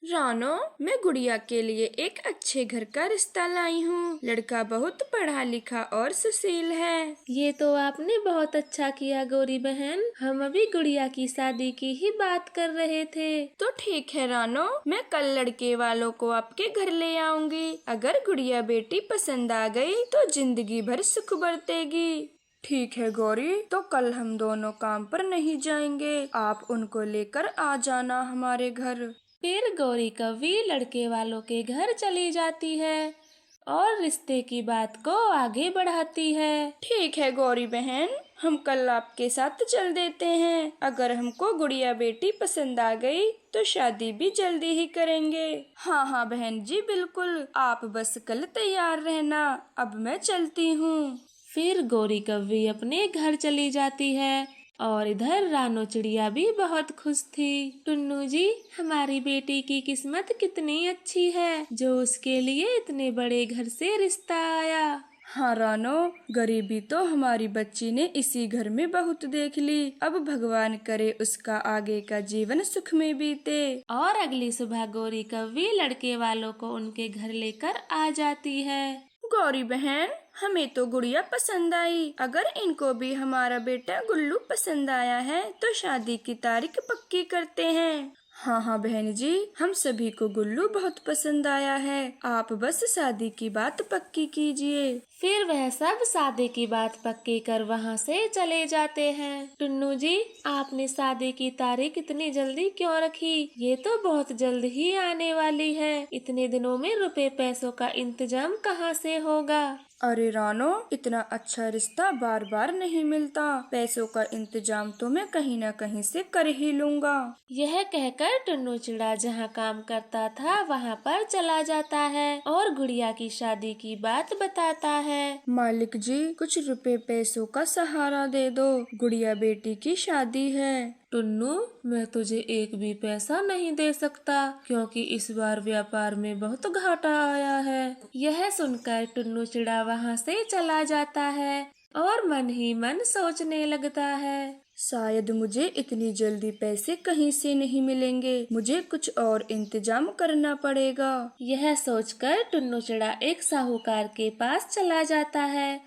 रानो, मैं गुड़िया के लिए एक अच्छे घर का रिश्ता लाई हूँ। लड़का बहुत पढ़ा लिखा और सुशील है। ये तो आपने बहुत अच्छा किया गौरी बहन, हम अभी गुड़िया की शादी की ही बात कर रहे थे। तो ठीक है रानो, मैं कल लड़के वालों को आपके घर ले आऊंगी। अगर गुड़िया बेटी पसंद आ गई तो जिंदगी भर सुख बरतेगी। ठीक है गौरी, तो कल हम दोनों काम पर नहीं जाएंगे, आप उनको लेकर आ जाना हमारे घर। फिर गौरी कव्वी लड़के वालों के घर चली जाती है और रिश्ते की बात को आगे बढ़ाती है। ठीक है गौरी बहन, हम कल आपके साथ चल देते हैं। अगर हमको गुड़िया बेटी पसंद आ गई तो शादी भी जल्दी ही करेंगे। हाँ हाँ बहन जी, बिल्कुल, आप बस कल तैयार रहना। अब मैं चलती हूँ। फिर गौरी कव्वी अपने घर चली जाती है और इधर रानो चिड़िया भी बहुत खुश थी। टुन्नू जी, हमारी बेटी की किस्मत कितनी अच्छी है जो उसके लिए इतने बड़े घर से रिश्ता आया। हाँ रानो, गरीबी तो हमारी बच्ची ने इसी घर में बहुत देख ली। अब भगवान करे उसका आगे का जीवन सुख में बीते। और अगली सुबह गौरी कव्वी लड़के वालों को उनके घर लेकर आ जाती है। गौरी बहन, हमें तो गुड़िया पसंद आई। अगर इनको भी हमारा बेटा गुल्लू पसंद आया है तो शादी की तारीख पक्की करते हैं। हाँ हाँ बहन जी, हम सभी को गुल्लू बहुत पसंद आया है। आप बस शादी की बात पक्की कीजिए। फिर वह सब शादी की बात पक्की कर वहाँ से चले जाते हैं। टुन्नू जी, आपने शादी की तारीख इतनी जल्दी क्यों रखी? ये तो बहुत जल्द ही आने वाली है। इतने दिनों में रुपए पैसों का इंतजाम कहाँ से होगा? अरे रानो, इतना अच्छा रिश्ता बार बार नहीं मिलता। पैसों का इंतजाम तो मैं कहीं न कहीं से कर ही लूँगा। यह कहकर टुन्नू चिड़ा जहाँ काम करता था वहाँ पर चला जाता है और गुड़िया की शादी की बात बताता है। मालिक जी, कुछ रुपए पैसों का सहारा दे दो, गुड़िया बेटी की शादी है। टुन्नू, मैं तुझे एक भी पैसा नहीं दे सकता क्योंकि इस बार व्यापार में बहुत घाटा आया है। यह सुनकर टुन्नू चिड़ा वहाँ से चला जाता है और मन ही मन सोचने लगता है, शायद मुझे इतनी जल्दी पैसे कहीं से नहीं मिलेंगे, मुझे कुछ और इंतजाम करना पड़ेगा। यह सोचकर टुन्नू चिड़ा एक साहूकार के पास चला जाता है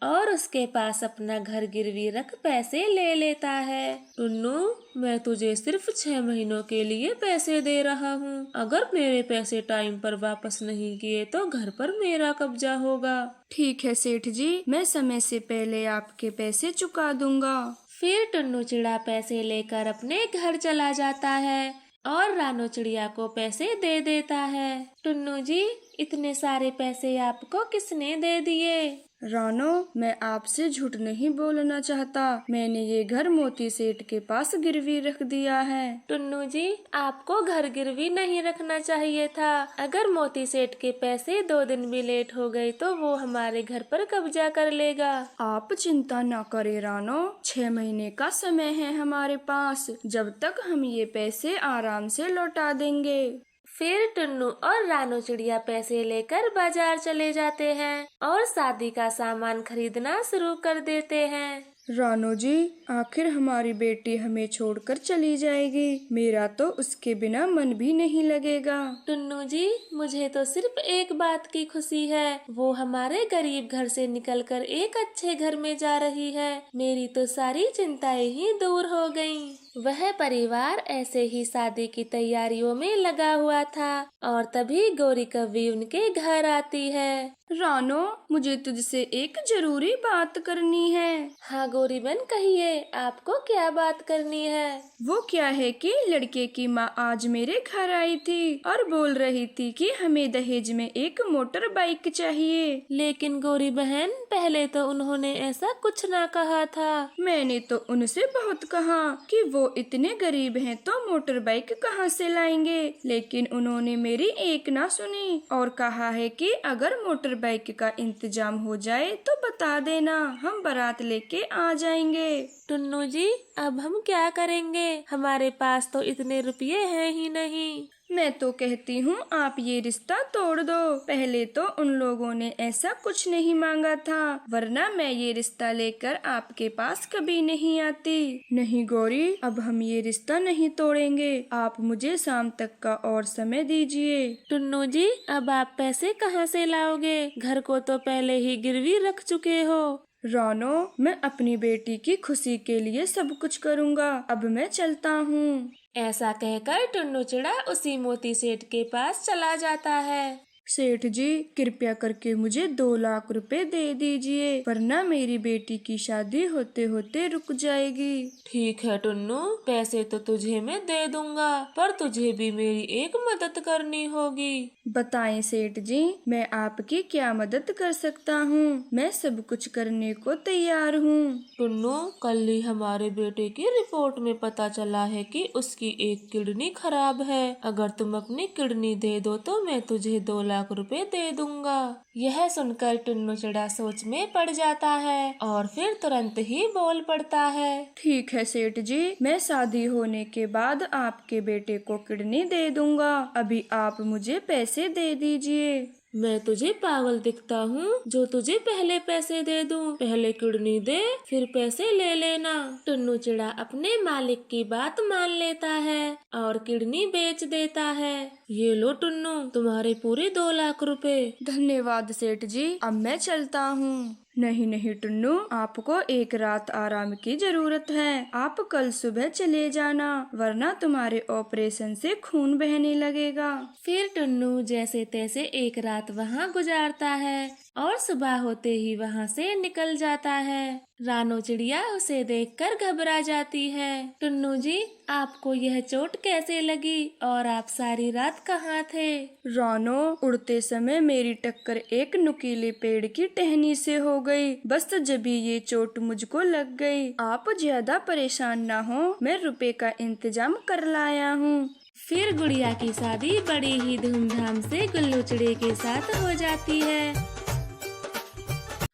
और उसके पास अपना घर गिरवी रख पैसे ले लेता है। टुन्नू, मैं तुझे सिर्फ 6 महीनों के लिए पैसे दे रहा हूँ। अगर मेरे पैसे टाइम पर वापस नहीं किए तो घर पर मेरा कब्जा होगा। ठीक है सेठ जी, मैं समय से पहले आपके पैसे चुका दूंगा। फिर टुन्नू चिड़ा पैसे लेकर अपने घर चला जाता है और रानो चिड़िया को पैसे दे देता है। टुन्नू जी, इतने सारे पैसे आपको किसने दे दिए? रानो, मैं आपसे झूठ नहीं बोलना चाहता। मैंने ये घर मोती सेठ के पास गिरवी रख दिया है। टुन्नू जी, आपको घर गिरवी नहीं रखना चाहिए था। अगर मोती सेठ के पैसे 2 दिन भी लेट हो गए तो वो हमारे घर पर कब्जा कर लेगा। आप चिंता न करें रानो, 6 महीने का समय है हमारे पास। जब तक हम ये पैसे आराम से लौटा देंगे। फिर टुन्नू और रानो चिड़िया पैसे लेकर बाजार चले जाते हैं और शादी का सामान खरीदना शुरू कर देते हैं। रानो जी, आखिर हमारी बेटी हमें छोड़कर चली जाएगी। मेरा तो उसके बिना मन भी नहीं लगेगा। टुन्नू जी, मुझे तो सिर्फ एक बात की खुशी है, वो हमारे गरीब घर से निकलकर एक अच्छे घर में जा रही है। मेरी तो सारी चिंताएं ही दूर हो गयीं। वह परिवार ऐसे ही शादी की तैयारियों में लगा हुआ था और तभी गौरी कव्वी उनके घर आती है। रानो, मुझे तुझसे एक जरूरी बात करनी है। हाँ गौरी बहन, कहिए, आपको क्या बात करनी है? वो क्या है कि लड़के की माँ आज मेरे घर आई थी और बोल रही थी कि हमें दहेज में एक मोटर बाइक चाहिए। लेकिन गौरी बहन, पहले तो उन्होंने ऐसा कुछ ना कहा था। मैंने तो उनसे बहुत कहा कि वो इतने गरीब हैं तो मोटर बाइक कहाँ से लाएंगे, लेकिन उन्होंने मेरी एक ना सुनी और कहा है कि अगर मोटर बाइक का इंतजाम हो जाए तो बता देना, हम बारात लेके आ जाएंगे। टुन्नू जी, अब हम क्या करेंगे? हमारे पास तो इतने रुपये हैं ही नहीं। मैं तो कहती हूँ आप ये रिश्ता तोड़ दो। पहले तो उन लोगों ने ऐसा कुछ नहीं मांगा था, वरना मैं ये रिश्ता लेकर आपके पास कभी नहीं आती। नहीं गौरी, अब हम ये रिश्ता नहीं तोड़ेंगे। आप मुझे शाम तक का और समय दीजिए। टुन्नू जी, अब आप पैसे कहाँ से लाओगे? घर को तो पहले ही गिरवी रख चुके हो। रानो, मैं अपनी बेटी की खुशी के लिए सब कुछ करूँगा। अब मैं चलता हूँ। ऐसा कहकर टुन्नू चिड़ा उसी मोती सेठ के पास चला जाता है। सेठ जी, कृपया करके मुझे 2 लाख रुपए दे दीजिए, वरना मेरी बेटी की शादी होते होते रुक जाएगी। ठीक है टुन्नू, पैसे तो तुझे मैं दे दूंगा, पर तुझे भी मेरी एक मदद करनी होगी। बताएं सेठ जी, मैं आपकी क्या मदद कर सकता हूँ? मैं सब कुछ करने को तैयार हूँ। टुन्नू, कल ही हमारे बेटे की रिपोर्ट में पता चला है कि उसकी एक किडनी खराब है। अगर तुम अपनी किडनी दे दो तो मैं तुझे 2 लाख रुपए दे दूंगा। यह सुनकर टुन्नू चिड़ा सोच में पड़ जाता है और फिर तुरंत ही बोल पड़ता है। ठीक है सेठ जी, मैं शादी होने के बाद आपके बेटे को किडनी दे दूंगा। अभी आप मुझे पैसे दे दीजिए। मैं तुझे पागल दिखता हूँ जो तुझे पहले पैसे दे दूँ? पहले किडनी दे, फिर पैसे ले लेना। टुन्नू चिड़ा अपने मालिक की बात मान लेता है और किडनी बेच देता है। ये लो टुन्नू, तुम्हारे पूरे 2 लाख रुपए। धन्यवाद सेठ जी, अब मैं चलता हूँ। नहीं नहीं टुन्नू, आपको एक रात आराम की जरूरत है। आप कल सुबह चले जाना, वरना तुम्हारे ऑपरेशन से खून बहने लगेगा। फिर टुन्नू जैसे तैसे एक रात वहाँ गुजारता है और सुबह होते ही वहाँ से निकल जाता है। रानो चिड़िया उसे देखकर घबरा जाती है। टुन्नू जी, आपको यह चोट कैसे लगी और आप सारी रात कहाँ थे? रानो, उड़ते समय मेरी टक्कर एक नुकीले पेड़ की टहनी से हो गई। बस जब ये चोट मुझको लग गई। आप ज्यादा परेशान ना हो, मैं रुपए का इंतजाम कर लाया हूँ। फिर गुड़िया की शादी बड़ी ही धूमधाम से गुल्लू चिड़े के साथ हो जाती है।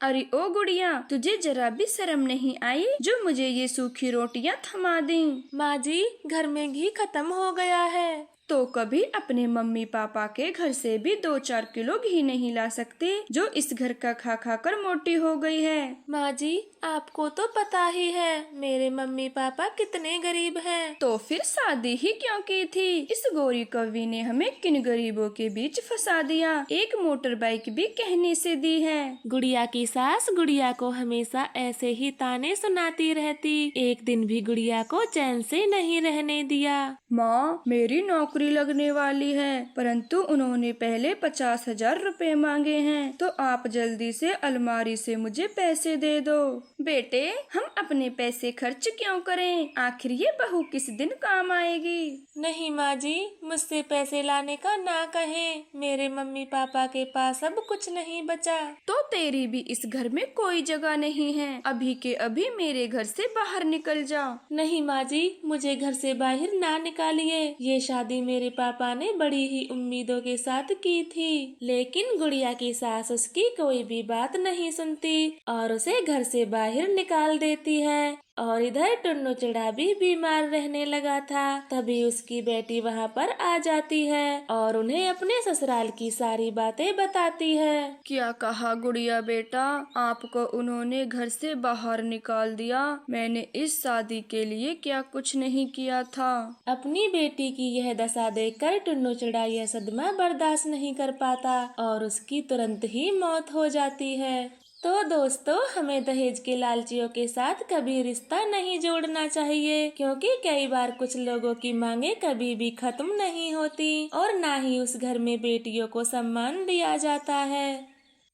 अरे ओ गुड़िया, तुझे जरा भी शर्म नहीं आई जो मुझे ये सूखी रोटियां थमा दी? माँ जी, घर में घी खत्म हो गया है। तो कभी अपने मम्मी पापा के घर से भी 2-4 किलो घी नहीं ला सकती, जो इस घर का खा खा कर मोटी हो गई है? माँ जी, आपको तो पता ही है मेरे मम्मी पापा कितने गरीब हैं। तो फिर शादी ही क्यों की थी? इस गोरी कवि ने हमें किन गरीबों के बीच फंसा दिया। एक मोटर बाइक भी कहने से दी है। गुड़िया की सास गुड़िया को हमेशा ऐसे ही ताने सुनाती रहती। एक दिन भी गुड़िया को चैन से नहीं रहने दिया। माँ, मेरी नौकरी लगने वाली है, परंतु उन्होंने पहले 50,000 रुपए मांगे हैं, तो आप जल्दी से अलमारी से मुझे पैसे दे दो। बेटे, हम अपने पैसे खर्च क्यों करें? आखिर ये बहू किस दिन काम आएगी? नहीं माँ जी, मुझसे पैसे लाने का ना कहें। मेरे मम्मी पापा के पास अब कुछ नहीं बचा। तो तेरी भी इस घर में कोई जगह नहीं है। अभी के अभी मेरे घर से बाहर निकल जा। नहीं माँ जी, मुझे घर से बाहर ना निकालिए। ये शादी मेरे पापा ने बड़ी ही उम्मीदों के साथ की थी, लेकिन गुड़िया की सास उसकी कोई भी बात नहीं सुनती और उसे घर से बाहर निकाल देती है। और इधर टुन्नू चिड़ा भी बीमार रहने लगा था। तभी उसकी बेटी वहाँ पर आ जाती है और उन्हें अपने ससुराल की सारी बातें बताती है। क्या कहा गुड़िया बेटा? आपको उन्होंने घर से बाहर निकाल दिया? मैंने इस शादी के लिए क्या कुछ नहीं किया था। अपनी बेटी की यह दशा देखकर टुन्नू चिड़ा यह सदमा बर्दाश्त नहीं कर पाता और उसकी तुरंत ही मौत हो जाती है। तो दोस्तों, हमें दहेज के लालचियों के साथ कभी रिश्ता नहीं जोड़ना चाहिए, क्योंकि कई बार कुछ लोगों की मांगे कभी भी खत्म नहीं होती और ना ही उस घर में बेटियों को सम्मान दिया जाता है।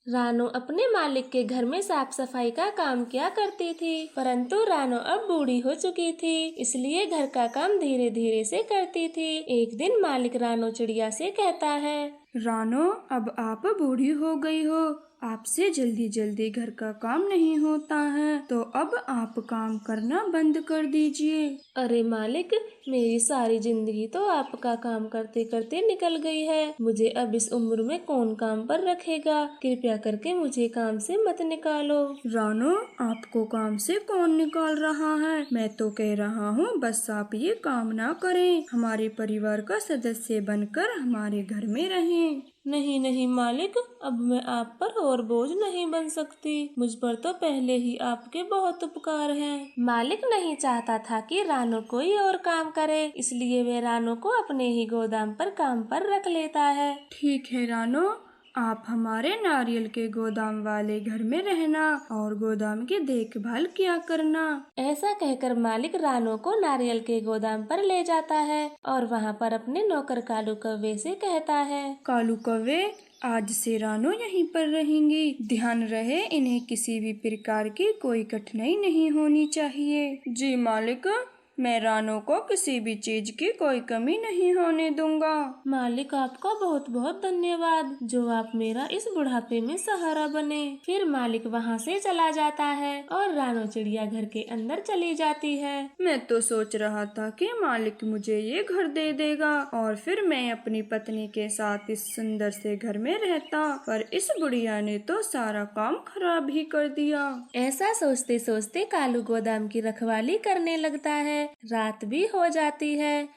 रानू अपने मालिक के घर में साफ सफाई का काम किया करती थी, परंतु रानू अब बूढ़ी हो चुकी थी, इसलिए घर का काम धीरे धीरे से करती थी। एक दिन मालिक रानू चिड़िया से कहता है, रानो, अब आप बूढ़ी हो गई हो, आपसे जल्दी जल्दी घर का काम नहीं होता है, तो अब आप काम करना बंद कर दीजिए। अरे मालिक, मेरी सारी जिंदगी तो आपका काम करते करते निकल गई है। मुझे अब इस उम्र में कौन काम पर रखेगा? कृपया करके मुझे काम से मत निकालो। रानो, आपको काम से कौन निकाल रहा है? मैं तो कह रहा हूँ बस आप ये काम ना करें, हमारे परिवार का सदस्य बनकर हमारे घर में रहें। नहीं नहीं मालिक, अब मैं आप पर और बोझ नहीं बन सकती। मुझ पर तो पहले ही आपके बहुत उपकार हैं। मालिक नहीं चाहता था कि रानो कोई और काम करे, इसलिए वे रानो को अपने ही गोदाम पर काम पर रख लेता है। ठीक है रानो, आप हमारे नारियल के गोदाम वाले घर में रहना और गोदाम की देखभाल किया करना। ऐसा कहकर मालिक रानो को नारियल के गोदाम पर ले जाता है और वहाँ पर अपने नौकर कालू कौवे से कहता है, कालू कौवे, आज से रानो यहीं पर रहेंगी। ध्यान रहे इन्हें किसी भी प्रकार की कोई कठिनाई नहीं होनी चाहिए। जी मालिक, मैं रानो को किसी भी चीज की कोई कमी नहीं होने दूंगा। मालिक आपका बहुत बहुत धन्यवाद, जो आप मेरा इस बुढ़ापे में सहारा बने। फिर मालिक वहाँ से चला जाता है और रानो चिड़िया घर के अंदर चली जाती है। मैं तो सोच रहा था कि मालिक मुझे ये घर दे देगा और फिर मैं अपनी पत्नी के साथ इस सुंदर से घर में रहता, पर इस बुढ़िया ने तो सारा काम खराब ही कर दिया। ऐसा सोचते सोचते कालू गोदाम की रखवाली करने लगता है। रात भी हो जाती है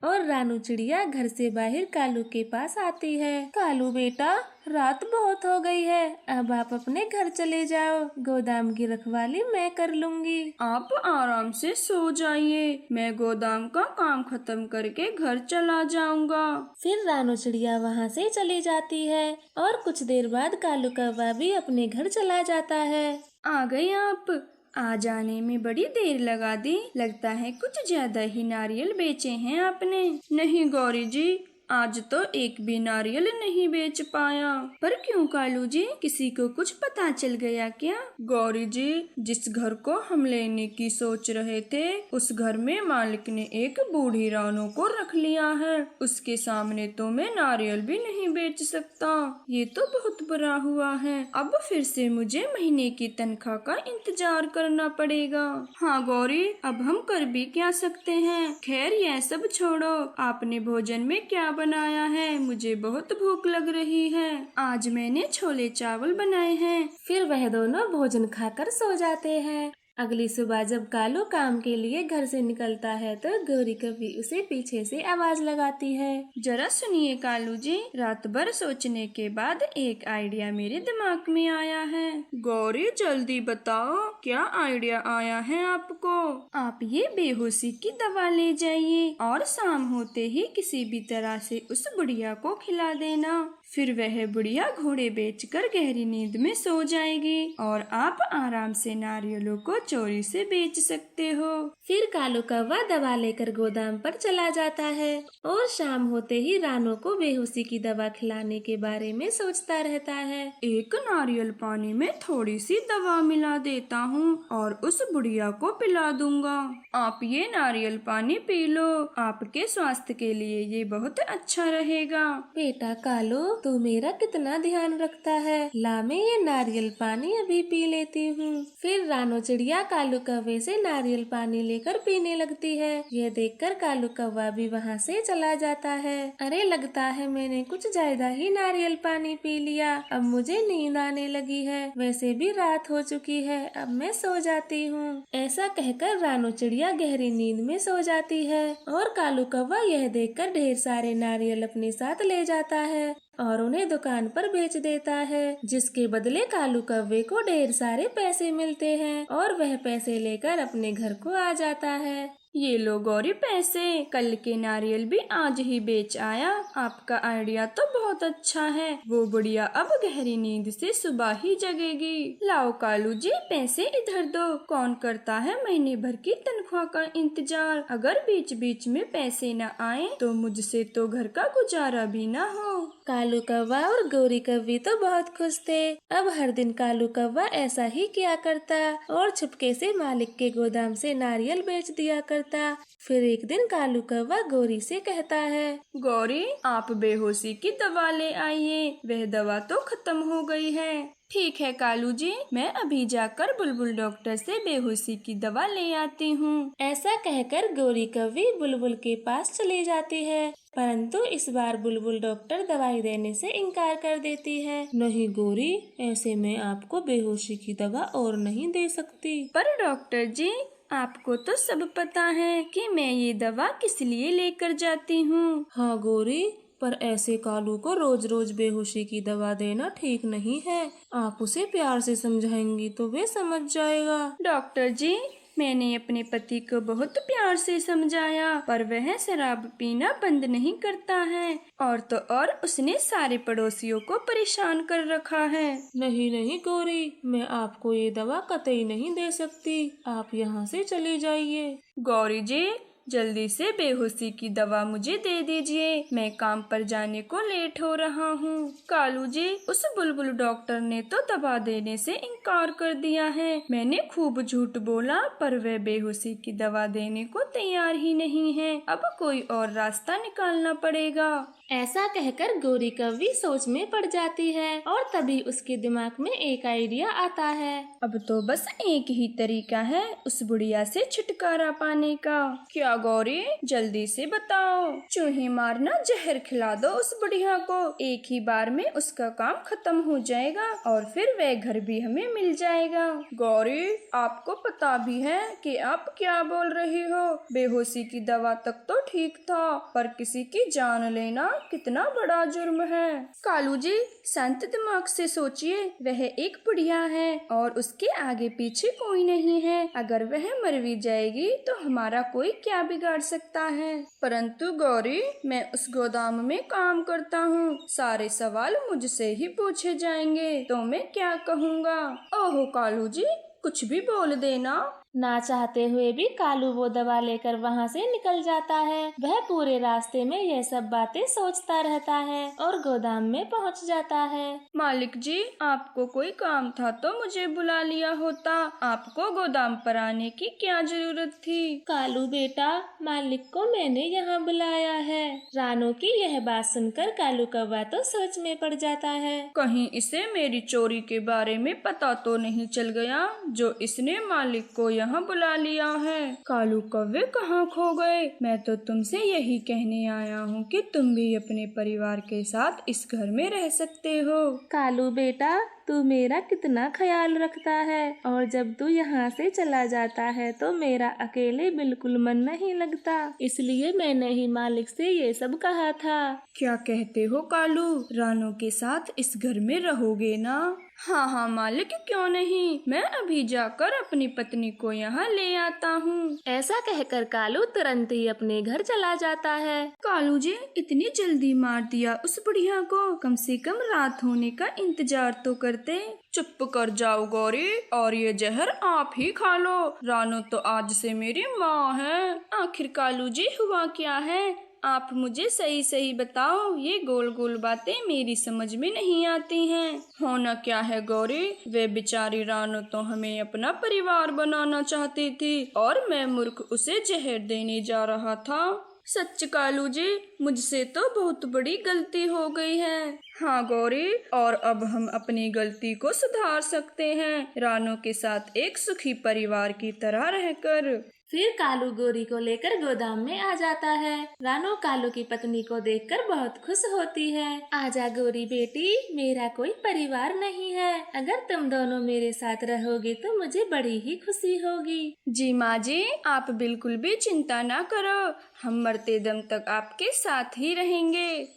और रानू चिड़िया घर से बाहर कालू के पास आती है। कालू बेटा, रात बहुत हो गई है, अब आप अपने घर चले जाओ, गोदाम की रखवाली मैं कर लूंगी। आप आराम से सो जाइए, मैं गोदाम का काम खत्म करके घर चला जाऊंगा। फिर रानू चिड़िया वहाँ से चली जाती है और कुछ देर बाद कालू कौवा भी अपने घर चला जाता है। आ गए आप? आ जाने में बड़ी देर लगा दी, लगता है कुछ ज्यादा ही नारियल बेचे हैं आपने। नहीं गौरी जी, आज तो एक भी नारियल नहीं बेच पाया। पर क्यों कालू जी, किसी को कुछ पता चल गया क्या? गौरी जी, जिस घर को हम लेने की सोच रहे थे, उस घर में मालिक ने एक बूढ़ी रानो को रख लिया है। उसके सामने तो मैं नारियल भी नहीं बेच सकता। ये तो बहुत बुरा हुआ है। अब फिर से मुझे महीने की तनख्वाह का इंतजार करना पड़ेगा। हाँ गौरी, अब हम कर भी क्या सकते हैं। खैर यह सब छोड़ो, आपने भोजन में क्या बनाया है? मुझे बहुत भूख लग रही है। आज मैंने छोले चावल बनाए हैं। फिर वह दोनों भोजन खाकर सो जाते हैं। अगली सुबह जब कालू काम के लिए घर से निकलता है तो गौरी कभी उसे पीछे से आवाज लगाती है। जरा सुनिए कालू जी, रात भर सोचने के बाद एक आइडिया मेरे दिमाग में आया है। गौरी जल्दी बताओ, क्या आइडिया आया है आपको? आप ये बेहोशी की दवा ले जाइए और शाम होते ही किसी भी तरह से उस बुढ़िया को खिला देना। फिर वह बुढ़िया घोड़े बेचकर गहरी नींद में सो जाएगी और आप आराम से नारियलों को चोरी से बेच सकते हो। फिर कालू कौवा दवा लेकर गोदाम पर चला जाता है और शाम होते ही रानो को बेहोशी की दवा खिलाने के बारे में सोचता रहता है। एक नारियल पानी में थोड़ी सी दवा मिला देता हूँ और उस बुढ़िया को पिला दूंगा। आप ये नारियल पानी पी लो, आपके स्वास्थ्य के लिए ये बहुत अच्छा रहेगा। बेटा कालू, तू मेरा कितना ध्यान रखता है। ला मैं ये नारियल पानी अभी पी लेती हूँ। फिर रानो चिड़िया कालू कौवे से नारियल पानी लेकर पीने लगती है। यह देखकर कालू कौवा भी वहाँ से चला जाता है। अरे लगता है मैंने कुछ ज्यादा ही नारियल पानी पी लिया, अब मुझे नींद आने लगी है। वैसे भी रात हो चुकी है, अब मैं सो जाती हूँ। ऐसा कहकर रानो चिड़िया गहरी नींद में सो जाती है और कालू कौवा यह देखकर ढेर सारे नारियल अपने साथ ले जाता है और उन्हें दुकान पर बेच देता है, जिसके बदले कालू कौवे को ढेर सारे पैसे मिलते हैं और वह पैसे लेकर अपने घर को आ जाता है। ये लो गौरी पैसे, कल के नारियल भी आज ही बेच आया। आपका आइडिया तो बहुत अच्छा है, वो बुढ़िया अब गहरी नींद से सुबह ही जगेगी। लाओ कालू जी, पैसे इधर दो। कौन करता है महीने भर की तनख्वाह का इंतजार? अगर बीच बीच में पैसे न आए तो मुझसे तो घर का गुजारा भी न हो। कालू कौवा और गोरी कौवी तो बहुत खुश थे। अब हर दिन कालू कौवा ऐसा ही किया करता और चुपके से मालिक के गोदाम से नारियल बेच दिया करता। फिर एक दिन कालू कौवा गोरी से कहता है, गौरी, आप बेहोशी की दवा ले आइए, वह दवा तो खत्म हो गई है। ठीक है कालू जी, मैं अभी जाकर बुलबुल डॉक्टर से बेहोशी की दवा ले आती हूँ। ऐसा कहकर गोरी कौवी बुलबुल के पास चली जाती है, परंतु इस बार बुलबुल डॉक्टर दवाई देने से इनकार कर देती है। नहीं गोरी, ऐसे में आपको बेहोशी की दवा और नहीं दे सकती। पर डॉक्टर जी, आपको तो सब पता है कि मैं ये दवा किस लिए लेकर जाती हूँ। हाँ गोरी, पर ऐसे कालू को रोज रोज बेहोशी की दवा देना ठीक नहीं है। आप उसे प्यार से समझाएंगी तो वे समझ जाएगा। डॉक्टर जी, मैंने अपने पति को बहुत प्यार से समझाया, पर वह शराब पीना बंद नहीं करता है, और तो और उसने सारे पड़ोसियों को परेशान कर रखा है। नहीं नहीं गोरी, मैं आपको ये दवा कतई नहीं दे सकती। आप यहाँ से चले जाइए। गौरी जी, जल्दी से बेहोशी की दवा मुझे दे दीजिए, मैं काम पर जाने को लेट हो रहा हूँ। कालू जी, उस बुलबुल डॉक्टर ने तो दवा देने से इनकार कर दिया है। मैंने खूब झूठ बोला, पर वह बेहोशी की दवा देने को तैयार ही नहीं है। अब कोई और रास्ता निकालना पड़ेगा। ऐसा कहकर गोरी कौवी सोच में पड़ जाती है और तभी उसके दिमाग में एक आइडिया आता है। अब तो बस एक ही तरीका है उस बुढ़िया से छुटकारा पाने का। क्या गौरी, जल्दी से बताओ। चूहे मारना जहर खिला दो उस बुढ़िया को, एक ही बार में उसका काम खत्म हो जाएगा और फिर वह घर भी हमें मिल जाएगा। गौरी, आपको पता भी है कि आप क्या बोल रही हो। बेहोशी की दवा तक तो ठीक था, पर किसी की जान लेना कितना बड़ा जुर्म है। कालू जी, शांत दिमाग से सोचिए। वह एक बुढ़िया है और उसके आगे पीछे कोई नहीं है। अगर वह मर भी जाएगी तो हमारा कोई क्या बिगाड़ सकता है। परंतु गौरी, मैं उस गोदाम में काम करता हूँ, सारे सवाल मुझसे ही पूछे जाएंगे, तो मैं क्या कहूँगा। ओहो कालू जी, कुछ भी बोल देना। ना चाहते हुए भी कालू वो दवा लेकर वहाँ से निकल जाता है। वह पूरे रास्ते में यह सब बातें सोचता रहता है और गोदाम में पहुँच जाता है। मालिक जी, आपको कोई काम था तो मुझे बुला लिया होता, आपको गोदाम पर आने की क्या जरूरत थी। कालू बेटा, मालिक को मैंने यहाँ बुलाया है। रानो की यह बात सुनकर कालू कौवा तो सोच में पड़ जाता है। कहीं इसे मेरी चोरी के बारे में पता तो नहीं चल गया, जो इसने मालिक को यहाँ बुला लिया है। कालू कौवे कहाँ खो गए। मैं तो तुमसे यही कहने आया हूँ कि तुम भी अपने परिवार के साथ इस घर में रह सकते हो। कालू बेटा, तू मेरा कितना ख्याल रखता है, और जब तू यहाँ से चला जाता है तो मेरा अकेले बिल्कुल मन नहीं लगता, इसलिए मैंने ही मालिक से ये सब कहा था। क्या कहते हो कालू, रानो के साथ इस घर में रहोगे ना? हाँ हाँ मालिक, क्यों नहीं, मैं अभी जाकर अपनी पत्नी को यहाँ ले आता हूँ। ऐसा कहकर कालू तुरंत ही अपने घर चला जाता है। कालू जी, इतनी जल्दी मार दिया उस बुढ़िया को, कम से कम रात होने का इंतजार तो करते। चुप कर जाओ गौरी, और ये जहर आप ही खा लो। रानो तो आज से मेरी माँ है। आखिर कालू जी हुआ क्या है, आप मुझे सही सही बताओ। ये गोल गोल बातें मेरी समझ में नहीं आती हैं। होना क्या है गौरी, वे बेचारी रानो तो हमें अपना परिवार बनाना चाहती थी और मैं मूर्ख उसे जहर देने जा रहा था। सच कालू जी, मुझसे तो बहुत बड़ी गलती हो गई है। हाँ गौरी, और अब हम अपनी गलती को सुधार सकते हैं, रानो के साथ एक सुखी परिवार की तरह रहकर। फिर कालू गोरी को लेकर गोदाम में आ जाता है। रानो कालू की पत्नी को देखकर बहुत खुश होती है। आजा गोरी बेटी, मेरा कोई परिवार नहीं है, अगर तुम दोनों मेरे साथ रहोगे तो मुझे बड़ी ही खुशी होगी। जी माँ जी, आप बिल्कुल भी चिंता ना करो, हम मरते दम तक आपके साथ ही रहेंगे।